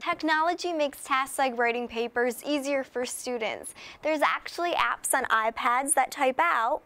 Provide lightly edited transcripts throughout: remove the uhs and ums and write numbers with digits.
Technology makes tasks like writing papers easier for students. There's actually apps on iPads that type out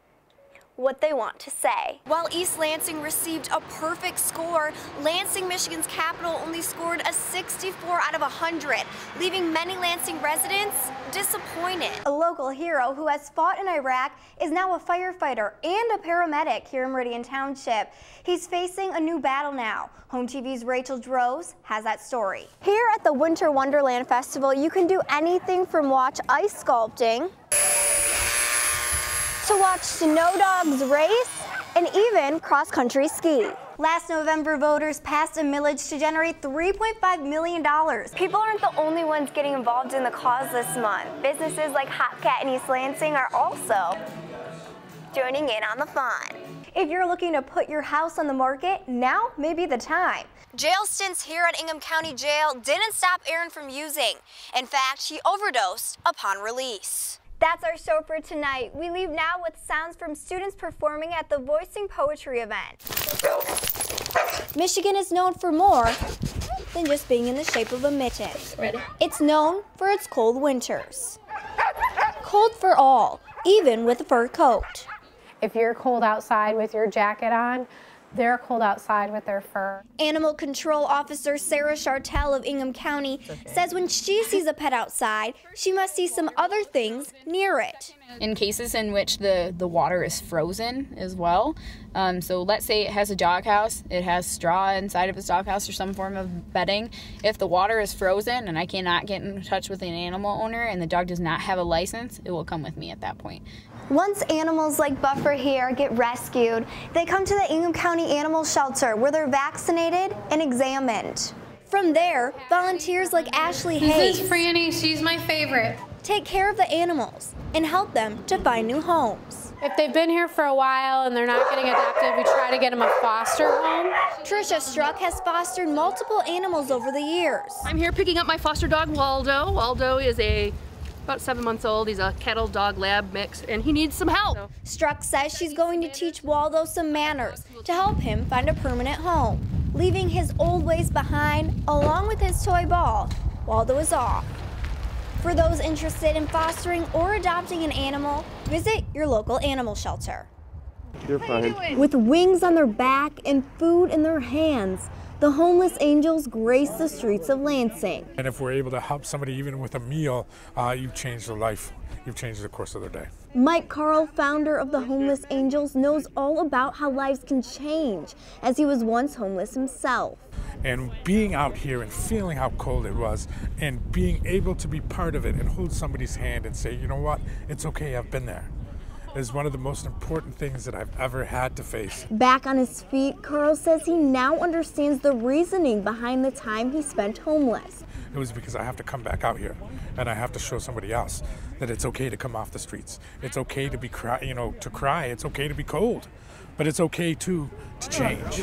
what they want to say. While East Lansing received a perfect score, Lansing, Michigan's capital only scored a 64 out of 100, leaving many Lansing residents disappointed. A local hero who has fought in Iraq is now a firefighter and a paramedic here in Meridian Township. He's facing a new battle now. Home TV's Rachel Droz has that story. Here at the Winter Wonderland Festival, you can do anything from watch ice sculpting to watch snow dogs race and even cross-country ski. Last November, voters passed a millage to generate $3.5 million. People aren't the only ones getting involved in the cause this month. Businesses like Hot Cat in East Lansing are also joining in on the fun. If you're looking to put your house on the market, now may be the time. Jail stints here at Ingham County Jail didn't stop Aaron from using. In fact, he overdosed upon release. That's our show for tonight. We leave now with sounds from students performing at the Voicing Poetry event. Michigan is known for more than just being in the shape of a mitten. Ready? It's known for its cold winters. Cold for all, even with a fur coat. If you're cold outside with your jacket on, they're cold outside with their fur. Animal Control Officer Sarah Chartel of Ingham County says when she sees a pet outside, she must see some other things near it. In cases in which the water is frozen as well, so let's say it has a doghouse, it has straw inside of its doghouse or some form of bedding. If the water is frozen and I cannot get in touch with an animal owner and the dog does not have a license, it will come with me at that point. Once animals like Buffer here get rescued, they come to the Ingham County Animal Shelter where they're vaccinated and examined. From there, volunteers like Ashley Hayes, this is Franny, she's my favorite, take care of the animals and help them to find new homes. If they've been here for a while and they're not getting adopted, we try to get them a foster home. Trisha Struck has fostered multiple animals over the years. I'm here picking up my foster dog, Waldo. Waldo is about 7 months old. He's a kettle dog lab mix and he needs some help. Struck says she's going to teach Waldo some manners to help him find a permanent home. Leaving his old ways behind, along with his toy ball, Waldo is off. For those interested in fostering or adopting an animal, visit your local animal shelter. You're fine. With wings on their back and food in their hands, the homeless angels grace the streets of Lansing. And if we're able to help somebody even with a meal, you've changed their life. You've changed the course of their day. Mike Carl, founder of the Homeless Angels, knows all about how lives can change, as he was once homeless himself. And being out here and feeling how cold it was and being able to be part of it and hold somebody's hand and say, you know what, it's okay, I've been there, is one of the most important things that I've ever had to face. Back on his feet, Carl says he now understands the reasoning behind the time he spent homeless. It was because I have to come back out here and I have to show somebody else that it's okay to come off the streets. It's okay to be cry. It's okay to be cold, but it's okay to change.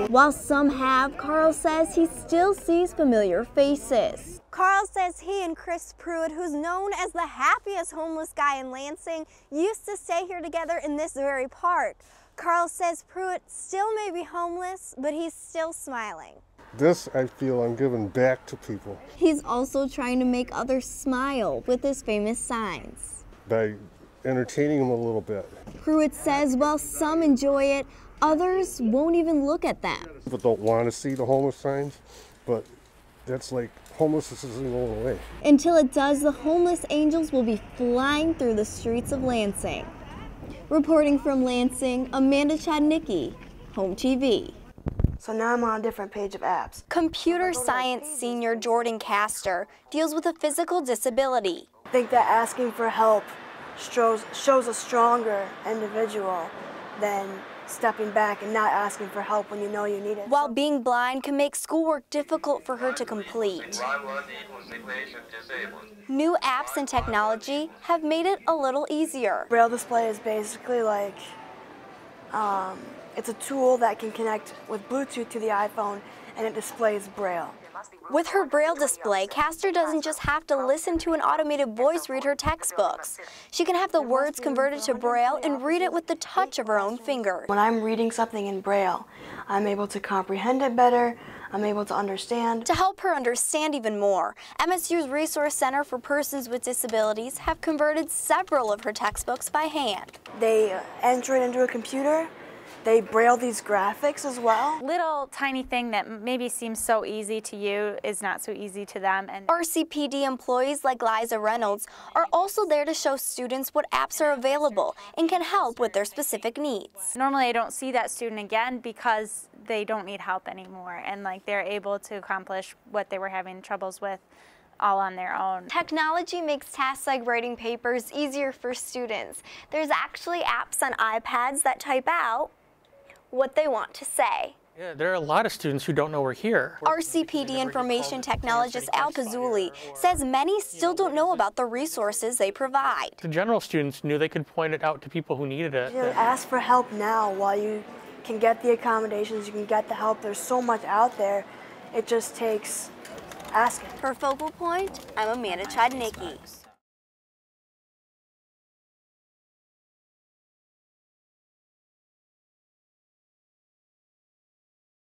While some have, Carl says he still sees familiar faces. Carl says he and Chris Pruitt, who's known as the happiest homeless guy in Lansing, used to stay here together in this very park. Carl says Pruitt still may be homeless, but he's still smiling. This, I feel I'm giving back to people. He's also trying to make others smile with his famous signs. By entertaining them a little bit. Pruitt says while some enjoy it, others won't even look at them. People don't want to see the homeless signs, but that's like homelessness isn't going away. Until it does, the Homeless Angels will be flying through the streets of Lansing. Reporting from Lansing, Amanda Chodnicki, Home TV. So now I'm on a different page of apps. Computer science senior Jordan Castor deals with a physical disability. I think that asking for help shows a stronger individual than stepping back and not asking for help when you know you need it. While being blind can make schoolwork difficult for her to complete. New apps and technology have made it a little easier. Braille display is basically like, it's a tool that can connect with Bluetooth to the iPhone and it displays Braille. With her Braille display, Castor doesn't just have to listen to an automated voice read her textbooks. She can have the words converted to Braille and read it with the touch of her own finger. When I'm reading something in Braille, I'm able to comprehend it better, I'm able to understand. To help her understand even more, MSU's Resource Center for Persons with Disabilities have converted several of her textbooks by hand. They enter it into a computer. They Braille these graphics as well. Little tiny thing that maybe seems so easy to you is not so easy to them. And RCPD employees like Liza Reynolds are also there to show students what apps are available and can help with their specific needs. normally I don't see that student again because they don't need help anymore, and like they're able to accomplish what they were having troubles with all on their own. Technology makes tasks like writing papers easier for students. There's actually apps on iPads that type out what they want to say. Yeah, there are a lot of students who don't know we're here. RCPD information technologist Al Pazzulli says many still don't know about the resources they provide. The general students knew they could point it out to people who needed it. You know, ask for help now while you can get the accommodations, you can get the help. There's so much out there. It just takes asking. For Focal Point, I'm Amanda Chodnicki.